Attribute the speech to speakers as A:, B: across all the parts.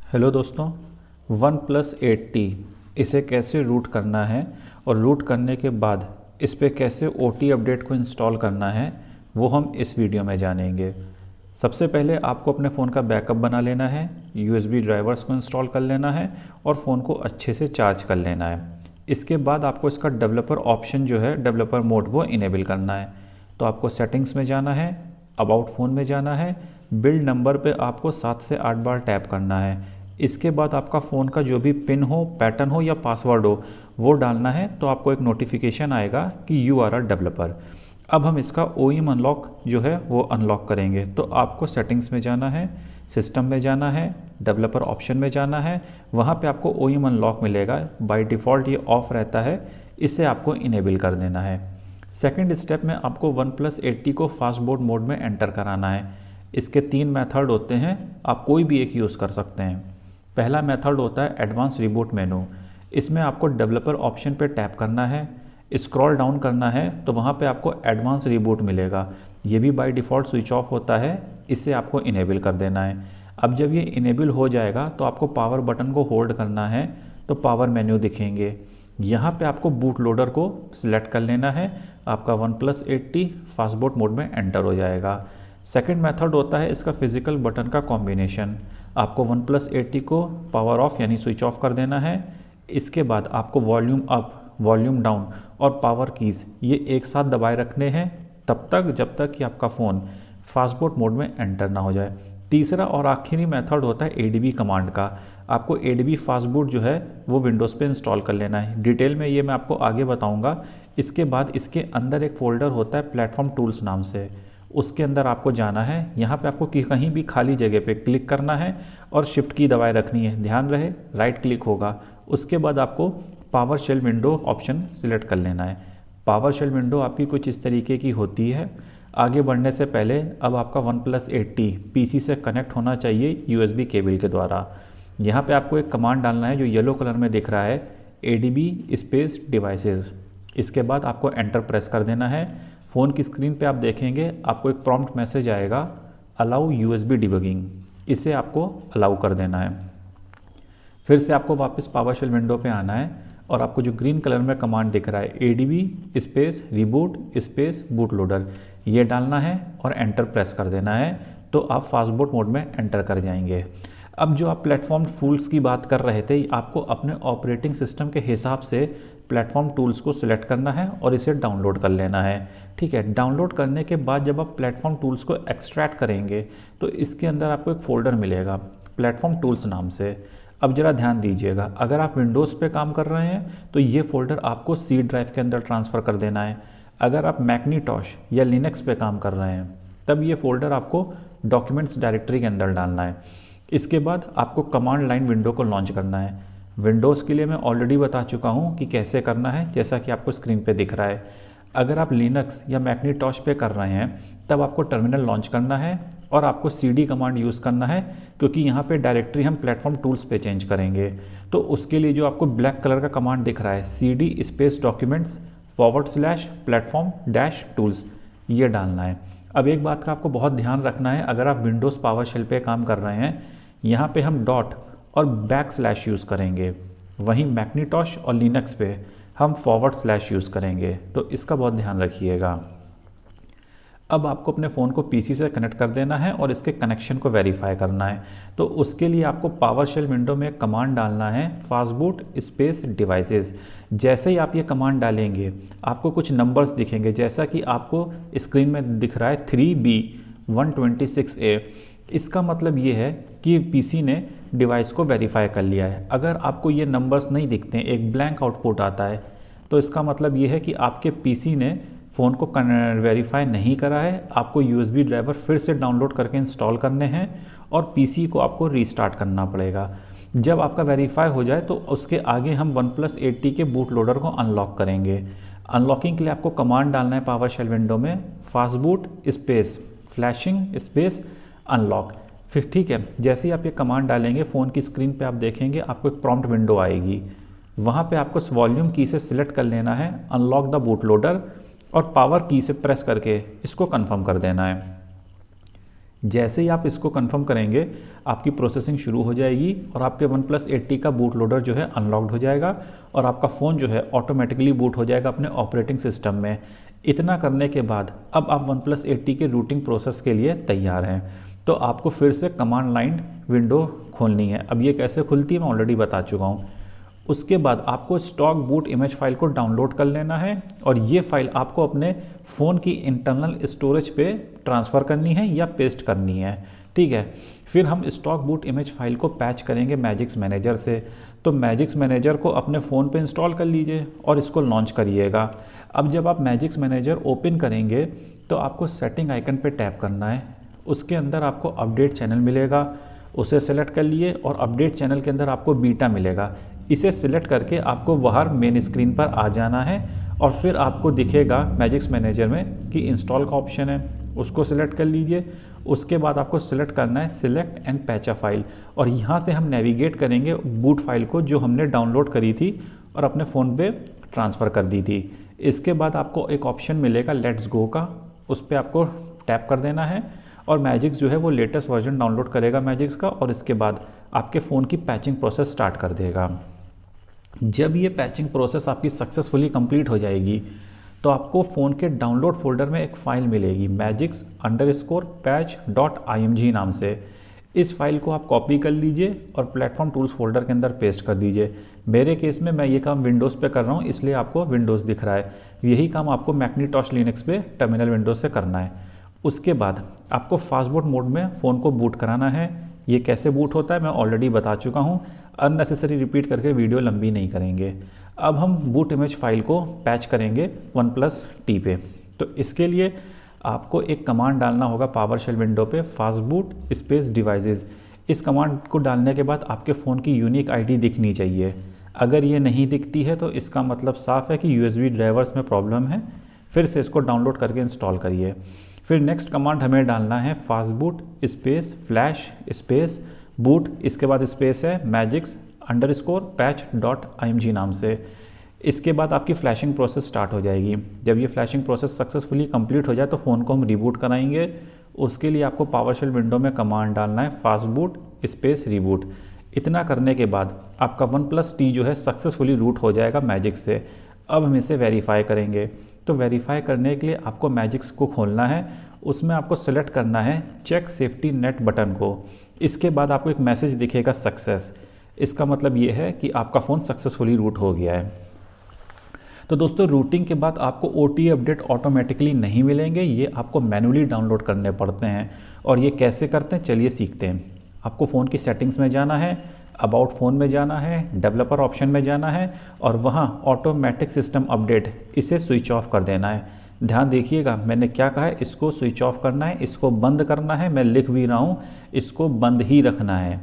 A: Hello दोस्तों, one plus 8T इसे कैसे रूट करना है और रूट करने के बाद इस पे कैसे OT अपडेट को इंस्टॉल करना है वो हम इस वीडियो में जानेंगे। सबसे पहले आपको अपने फ़ोन का बैकअप बना लेना है, USB ड्राइवर्स को इंस्टॉल कर लेना है और फ़ोन को अच्छे से चार्ज कर लेना है। इसके बाद आपको इसका डेवलपर ऑप्शन जो है, डेवलपर मोड, वो इनेबल करना है। तो आपको सेटिंग्स में जाना है, अबाउट फ़ोन में जाना है, बिल्ड नंबर पे आपको 7 से 8 बार टैप करना है। इसके बाद आपका फ़ोन का जो भी पिन हो, पैटर्न हो या पासवर्ड हो वो डालना है। तो आपको एक नोटिफिकेशन आएगा कि यू आर अ डेवलपर। अब हम इसका OEM अनलॉक जो है वो अनलॉक करेंगे। तो आपको सेटिंग्स में जाना है, सिस्टम में जाना है, डेवलपर ऑप्शन में जाना है। वहाँ पे आपको OEM अनलॉक मिलेगा। बाय डिफ़ॉल्ट ये ऑफ रहता है, इसे आपको इनेबल कर देना है। सेकंड स्टेप में आपको वन प्लस 8T को फास्टबोर्ड मोड में एंटर कराना है। इसके 3 मेथड होते हैं, आप कोई भी एक यूज़ कर सकते हैं। पहला मेथड होता है एडवांस रिबूट मेनू। इसमें आपको डेवलपर ऑप्शन पे टैप करना है, स्क्रॉल डाउन करना है तो वहाँ पे आपको एडवांस रिबूट मिलेगा। ये भी बाय डिफ़ॉल्ट स्विच ऑफ होता है, इसे आपको इनेबल कर देना है। अब जब ये इनेबल हो जाएगा तो आपको पावर बटन को होल्ड करना है, तो पावर मेन्यू दिखेंगे। यहाँ पे आपको बूट लोडर को सिलेक्ट कर लेना है। आपका वन प्लस 8T फास्टबोर्ड मोड में एंटर हो जाएगा। सेकंड मेथड होता है इसका फिजिकल बटन का कॉम्बिनेशन। आपको वन प्लस 8T को पावर ऑफ यानी स्विच ऑफ कर देना है। इसके बाद आपको वॉल्यूम अप, वॉल्यूम डाउन और पावर कीज़ ये एक साथ दबाए रखने हैं तब तक जब तक कि आपका फ़ोन फास्टबोर्ड मोड में एंटर ना हो जाए। तीसरा और आखिरी मेथड होता है ADB कमांड का। आपको ADB फास्टबूट जो है वो विंडोज़ पे इंस्टॉल कर लेना है। डिटेल में ये मैं आपको आगे बताऊंगा। इसके बाद इसके अंदर एक फ़ोल्डर होता है प्लेटफॉर्म टूल्स नाम से, उसके अंदर आपको जाना है। यहाँ पे आपको कहीं भी खाली जगह पे क्लिक करना है और शिफ्ट की दबाए रखनी है। ध्यान रहे राइट क्लिक होगा। उसके बाद आपको PowerShell window option select कर लेना है। पावर शेल विंडो आपकी कुछ इस तरीके की होती है। आगे बढ़ने से पहले अब आपका वन प्लस 8T PC से कनेक्ट होना चाहिए USB केबल के द्वारा। यहाँ पे आपको एक कमांड डालना है जो येलो कलर में दिख रहा है, ADB स्पेस डिवाइसेस। इसके बाद आपको एंटर प्रेस कर देना है। फ़ोन की स्क्रीन पे आप देखेंगे आपको एक प्रॉम्प्ट मैसेज आएगा, अलाउ USB डिबगिंग। इसे आपको अलाउ कर देना है। फिर से आपको वापस पावर शेल विंडो पे आना है और आपको जो ग्रीन कलर में कमांड दिख रहा है ADB space reboot space boot loader, ये डालना है और एंटर प्रेस कर देना है। तो आप फास्टबोर्ड मोड में एंटर कर जाएंगे। अब जो आप प्लेटफॉर्म टूल्स की बात कर रहे थे, आपको अपने ऑपरेटिंग सिस्टम के हिसाब से प्लेटफॉर्म टूल्स को सिलेक्ट करना है और इसे डाउनलोड कर लेना है। ठीक है, डाउनलोड करने के बाद जब आप प्लेटफॉर्म टूल्स को एक्सट्रैक्ट करेंगे तो इसके अंदर आपको एक फ़ोल्डर मिलेगा प्लेटफॉर्म टूल्स नाम से। अब जरा ध्यान दीजिएगा, अगर आप विंडोज़ पे काम कर रहे हैं तो ये फ़ोल्डर आपको C ड्राइव के अंदर ट्रांसफ़र कर देना है। अगर आप मैग्नीटॉश या लिनक्स पे काम कर रहे हैं तब ये फ़ोल्डर आपको डॉक्यूमेंट्स डायरेक्टरी के अंदर डालना है। इसके बाद आपको कमांड लाइन विंडो को लॉन्च करना है। विंडोज़ के लिए मैं ऑलरेडी बता चुका हूँ कि कैसे करना है, जैसा कि आपको स्क्रीन पे दिख रहा है। अगर आप लिनक्स या मैग्नीटॉश पे कर रहे हैं तब आपको टर्मिनल लॉन्च करना है और आपको CD कमांड यूज़ करना है, क्योंकि यहाँ पे डायरेक्टरी हम प्लेटफॉर्म टूल्स पे चेंज करेंगे। तो उसके लिए जो आपको ब्लैक कलर का कमांड दिख रहा है, CD space documents / platform dash tools, ये डालना है। अब एक बात का आपको बहुत ध्यान रखना है, अगर आप विंडोज़ पावर शेल पे काम कर रहे हैं यहाँ पे हम डॉट और / यूज़ करेंगे, वहीं मैग्नीटॉश और लिनक्स पे हम / यूज़ करेंगे। तो इसका बहुत ध्यान रखिएगा। अब आपको अपने फ़ोन को PC से कनेक्ट कर देना है और इसके कनेक्शन को वेरीफाई करना है। तो उसके लिए आपको पावर शेल विंडो में एक कमांड डालना है, फास्टबूट स्पेस डिवाइसेस। जैसे ही आप ये कमांड डालेंगे आपको कुछ नंबर्स दिखेंगे, जैसा कि आपको स्क्रीन में दिख रहा है 3B126A। इसका मतलब ये है कि PC ने डिवाइस को वेरीफाई कर लिया है। अगर आपको ये नंबर्स नहीं दिखते, एक ब्लैंक आउटपुट आता है, तो इसका मतलब ये है कि आपके PC ने फ़ोन को वेरीफाई नहीं करा है। आपको USB ड्राइवर फिर से डाउनलोड करके इंस्टॉल करने हैं और PC को आपको रीस्टार्ट करना पड़ेगा। जब आपका वेरीफाई हो जाए तो उसके आगे हम वन प्लस 8T के बूट लोडर को अनलॉक करेंगे। अनलॉकिंग के लिए आपको कमांड डालना है पावर शेल विंडो में, fastboot space flashing space unlock. फिर ठीक है, जैसे ही आप ये कमांड डालेंगे फ़ोन की स्क्रीन पे आप देखेंगे आपको एक प्रॉम्प्ट विंडो आएगी। वहाँ पे आपको वॉल्यूम की से सिलेक्ट कर लेना है अनलॉक द बूट लोडर और पावर की से प्रेस करके इसको कंफर्म कर देना है। जैसे ही आप इसको कंफर्म करेंगे आपकी प्रोसेसिंग शुरू हो जाएगी और आपके OnePlus 8T का बूट लोडर जो है अनलॉक्ड हो जाएगा और आपका फ़ोन जो है ऑटोमेटिकली बूट हो जाएगा अपने ऑपरेटिंग सिस्टम में। इतना करने के बाद अब आप OnePlus 8T के रूटिंग प्रोसेस के लिए तैयार हैं। तो आपको फिर से कमांड लाइन विंडो खोलनी है। अब ये कैसे खुलती है मैं ऑलरेडी बता चुका हूँ। उसके बाद आपको स्टॉक बूट इमेज फाइल को डाउनलोड कर लेना है और ये फाइल आपको अपने फ़ोन की इंटरनल स्टोरेज पे ट्रांसफ़र करनी है या पेस्ट करनी है, ठीक है। फिर हम स्टॉक बूट इमेज फाइल को पैच करेंगे मैजिक्स मैनेजर से। तो मैजिक्स मैनेजर को अपने फ़ोन पे इंस्टॉल कर लीजिए और इसको लॉन्च करिएगा। अब जब आप मैजिक्स मैनेजर ओपन करेंगे तो आपको सेटिंग आइकन पे टैप करना है। उसके अंदर आपको अपडेट चैनल मिलेगा, उसे सेलेक्ट कर लिए और अपडेट चैनल के अंदर आपको बीटा मिलेगा। इसे सिलेक्ट करके आपको बाहर मेन स्क्रीन पर आ जाना है और फिर आपको दिखेगा मैजिक्स मैनेजर में कि इंस्टॉल का ऑप्शन है, उसको सिलेक्ट कर लीजिए। उसके बाद आपको सिलेक्ट करना है select and patch a file और यहाँ से हम नेविगेट करेंगे बूट फाइल को जो हमने डाउनलोड करी थी और अपने फ़ोन पे ट्रांसफ़र कर दी थी। इसके बाद आपको एक ऑप्शन मिलेगा लेट्स गो का, उस पर आपको टैप कर देना है और मैजिक्स जो है वो लेटेस्ट वर्जन डाउनलोड करेगा मैजिक्स का और इसके बाद आपके फ़ोन की पैचिंग प्रोसेस स्टार्ट कर देगा। जब ये पैचिंग प्रोसेस आपकी सक्सेसफुली कंप्लीट हो जाएगी तो आपको फ़ोन के डाउनलोड फोल्डर में एक फ़ाइल मिलेगी magics_patch.img नाम से। इस फाइल को आप कॉपी कर लीजिए और प्लेटफॉर्म टूल्स फोल्डर के अंदर पेस्ट कर दीजिए। मेरे केस में मैं ये काम विंडोज़ पे कर रहा हूँ इसलिए आपको विंडोज़ दिख रहा है। यही काम आपको मैग्नीटॉश लिनक्स पे टर्मिनल विंडोज़ से करना है। उसके बाद आपको फास्ट बूट मोड में फ़ोन को बूट कराना है। ये कैसे बूट होता है मैं ऑलरेडी बता चुका हूँ, अननेसेसरी रिपीट करके वीडियो लंबी नहीं करेंगे। अब हम बूट इमेज फाइल को पैच करेंगे OnePlus T पे। तो इसके लिए आपको एक कमांड डालना होगा पावर शेल विंडो पे fastboot स्पेस डिवाइसेस। इस कमांड को डालने के बाद आपके फ़ोन की यूनिक आईडी दिखनी चाहिए। अगर ये नहीं दिखती है तो इसका मतलब साफ़ है कि USB ड्राइवर्स में प्रॉब्लम है। फिर से इसको डाउनलोड करके इंस्टॉल करिए। फिर नेक्स्ट कमांड हमें डालना है fastboot space flash space boot, इसके बाद स्पेस है magics_patch.img नाम से। इसके बाद आपकी फ्लैशिंग प्रोसेस स्टार्ट हो जाएगी। जब ये फ्लैशिंग प्रोसेस सक्सेसफुली कंप्लीट हो जाए तो फ़ोन को हम रिबूट कराएंगे। उसके लिए आपको पावर शेल विंडो में कमांड डालना है fastboot स्पेस रिबूट। इतना करने के बाद आपका OnePlus T जो है सक्सेसफुली रूट हो जाएगा मैजिक्स से। अब हम इसे वेरीफाई करेंगे। तो वेरीफाई करने के लिए आपको मैजिक्स को खोलना है, उसमें आपको सेलेक्ट करना है चेक सेफ्टी नेट बटन को। इसके बाद आपको एक मैसेज दिखेगा सक्सेस। इसका मतलब ये है कि आपका फ़ोन सक्सेसफुली रूट हो गया है। तो दोस्तों रूटिंग के बाद आपको OTA अपडेट ऑटोमेटिकली नहीं मिलेंगे, ये आपको मैन्युअली डाउनलोड करने पड़ते हैं। और ये कैसे करते हैं चलिए सीखते हैं। आपको फ़ोन की सेटिंग्स में जाना है, अबाउट फ़ोन में जाना है, डेवलपर ऑप्शन में जाना है और वहाँ ऑटोमेटिक सिस्टम अपडेट इसे स्विच ऑफ कर देना है। ध्यान देखिएगा मैंने क्या कहा है, इसको स्विच ऑफ करना है, इसको बंद करना है। मैं लिख भी रहा हूँ, इसको बंद ही रखना है।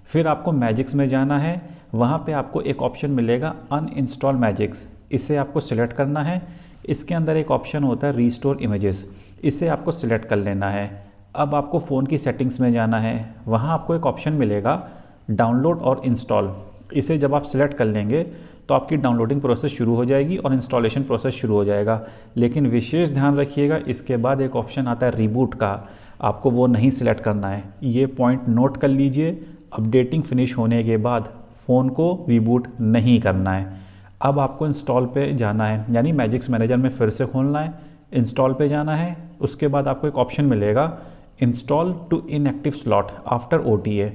A: फिर आपको मैजिक्स में जाना है, वहाँ पे आपको एक ऑप्शन मिलेगा अनइंस्टॉल मैजिक्स, इसे आपको सिलेक्ट करना है। इसके अंदर एक ऑप्शन होता है रीस्टोर इमेजेस, इसे आपको सिलेक्ट कर लेना है। अब आपको फ़ोन की सेटिंग्स में जाना है, वहाँ आपको एक ऑप्शन मिलेगा डाउनलोड और इंस्टॉल, इसे जब आप सिलेक्ट कर लेंगे तो आपकी डाउनलोडिंग प्रोसेस शुरू हो जाएगी और इंस्टॉलेशन प्रोसेस शुरू हो जाएगा। लेकिन विशेष ध्यान रखिएगा इसके बाद एक ऑप्शन आता है रिबूट का, आपको वो नहीं सिलेक्ट करना है। ये पॉइंट नोट कर लीजिए, अपडेटिंग फिनिश होने के बाद फ़ोन को रिबूट नहीं करना है। अब आपको इंस्टॉल पे जाना है, यानी मैजिक्स मैनेजर में फिर से खोलना है, इंस्टॉल पे जाना है। उसके बाद आपको एक ऑप्शन मिलेगा install to inactive slot after OTA,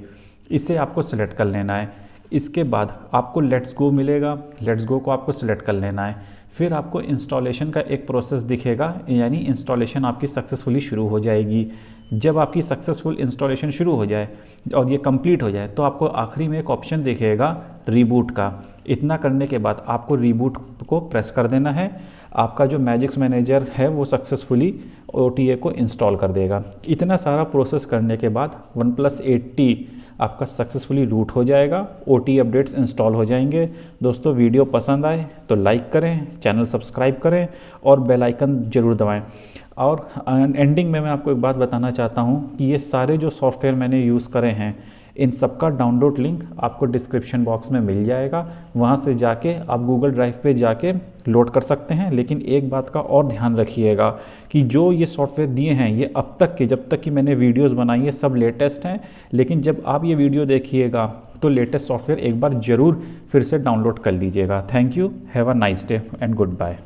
A: इसे आपको सिलेक्ट कर लेना है। इसके बाद आपको लेट्स गो मिलेगा, लेट्स गो को आपको सिलेक्ट कर लेना है। फिर आपको इंस्टॉलेशन का एक प्रोसेस दिखेगा, यानी इंस्टॉलेशन आपकी सक्सेसफुली शुरू हो जाएगी। जब आपकी सक्सेसफुल इंस्टॉलेशन शुरू हो जाए और ये कंप्लीट हो जाए तो आपको आखिरी में एक ऑप्शन दिखेगा रिबूट का। इतना करने के बाद आपको रिबूट को प्रेस कर देना है। आपका जो मैजिक्स मैनेजर है वो सक्सेसफुली OTA को इंस्टॉल कर देगा। इतना सारा प्रोसेस करने के बाद OnePlus 8T आपका सक्सेसफुली रूट हो जाएगा, OTA अपडेट्स इंस्टॉल हो जाएंगे। दोस्तों वीडियो पसंद आए तो लाइक करें, चैनल सब्सक्राइब करें और बेल आइकन ज़रूर दबाएं। और एंडिंग में मैं आपको एक बात बताना चाहता हूं कि ये सारे जो सॉफ्टवेयर मैंने यूज़ करे हैं इन सब का डाउनलोड लिंक आपको डिस्क्रिप्शन बॉक्स में मिल जाएगा, वहाँ से जाके आप गूगल ड्राइव पे जाके लोड कर सकते हैं। लेकिन एक बात का और ध्यान रखिएगा कि जो ये सॉफ्टवेयर दिए हैं ये अब तक के, जब तक कि मैंने वीडियोस बनाई है, सब लेटेस्ट हैं। लेकिन जब आप ये वीडियो देखिएगा तो लेटेस्ट सॉफ्टवेयर एक बार ज़रूर फिर से डाउनलोड कर लीजिएगा। Thank you, have a nice day and good bye.